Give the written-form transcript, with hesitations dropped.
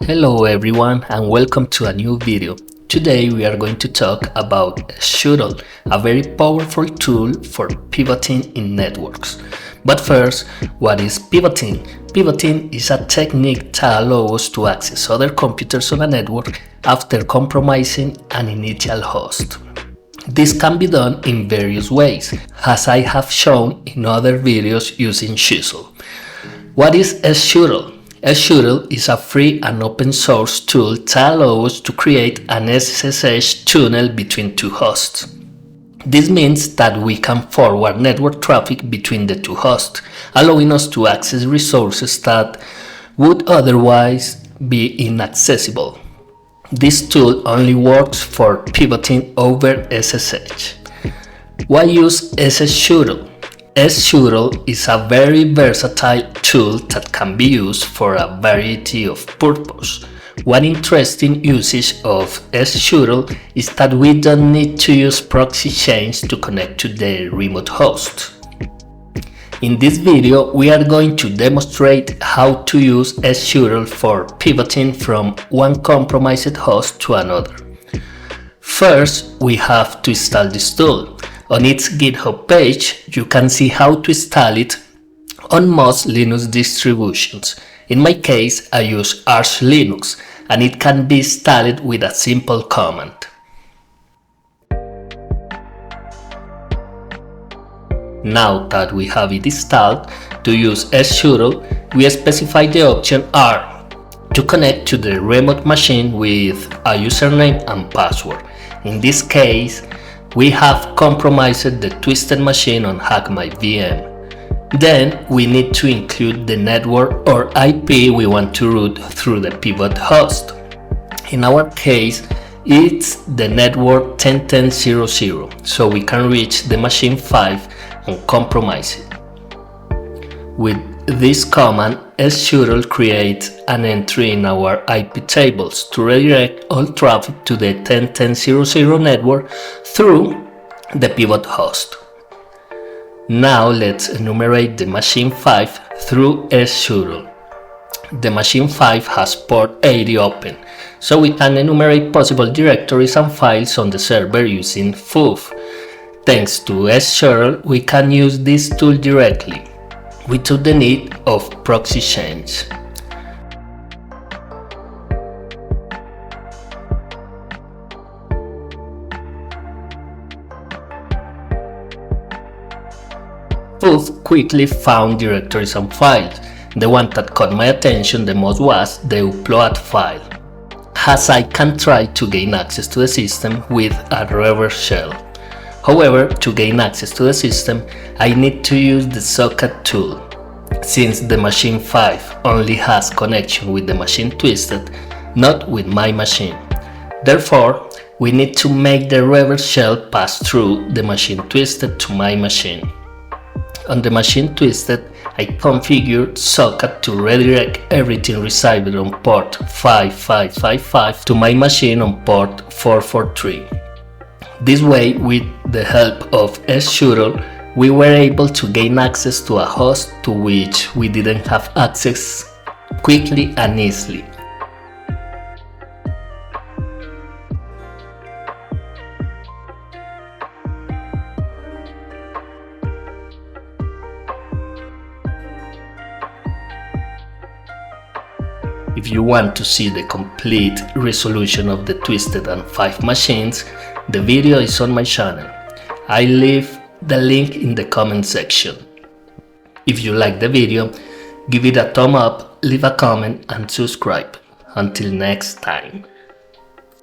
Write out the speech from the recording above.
Hello everyone and welcome to a new video. Today we are going to talk about Sshuttle, a very powerful tool for pivoting in networks. But first, what is pivoting? Pivoting is a technique that allows us to access other computers on a network after compromising an initial host. This can be done in various ways, as I have shown in other videos using Sshuttle. What is Sshuttle? Sshuttle is a free and open source tool that allows us to create an SSH tunnel between two hosts. This means that we can forward network traffic between the two hosts, allowing us to access resources that would otherwise be inaccessible. This tool only works for pivoting over SSH. Why use Sshuttle? Sshuttle is a very versatile tool that can be used for a variety of purposes. One interesting usage of Sshuttle is that we don't need to use proxy chains to connect to the remote host. In this video, we are going to demonstrate how to use Sshuttle for pivoting from one compromised host to another. First, we have to install this tool. On its GitHub page, you can see how to install it on most Linux distributions. In my case, I use Arch Linux, and it can be installed with a simple command. Now that we have it installed, to use Sshuttle, we specify the option R to connect to the remote machine with a username and password. In this case, we have compromised the twisted machine on HackMyVM. Then we need to include the network or IP we want to route through the pivot host. In our case, it's the network 10.10.0.0, so we can reach the machine 5 and compromise it. With this command, Sshuttle creates an entry in our IP tables to redirect all traffic to the 10.10.0.0 network through the pivot host. Now let's enumerate the machine 5 through Sshuttle. The machine 5 has port 80 open, so we can enumerate possible directories and files on the server using foo. Thanks to Sshuttle, we can use this tool directly, without the need of proxy chains. Foo quickly found directories and files. The one that caught my attention the most was the upload file, as I can try to gain access to the system with a reverse shell. However, to gain access to the system, I need to use the socket tool. Since the machine 5 only has connection with the machine twisted, not with my machine. Therefore, we need to make the reverse shell pass through the machine twisted to my machine. On the machine twisted, I configured socket to redirect everything received on port 5555 to my machine on port 443. This way, with the help of Sshuttle, we were able to gain access to a host to which we didn't have access quickly and easily. If you want to see the complete resolution of the twisted and 5 machines, the video is on my channel. I leave the link in the comment section. If you like the video, give it a thumb up, leave a comment and subscribe. Until next time.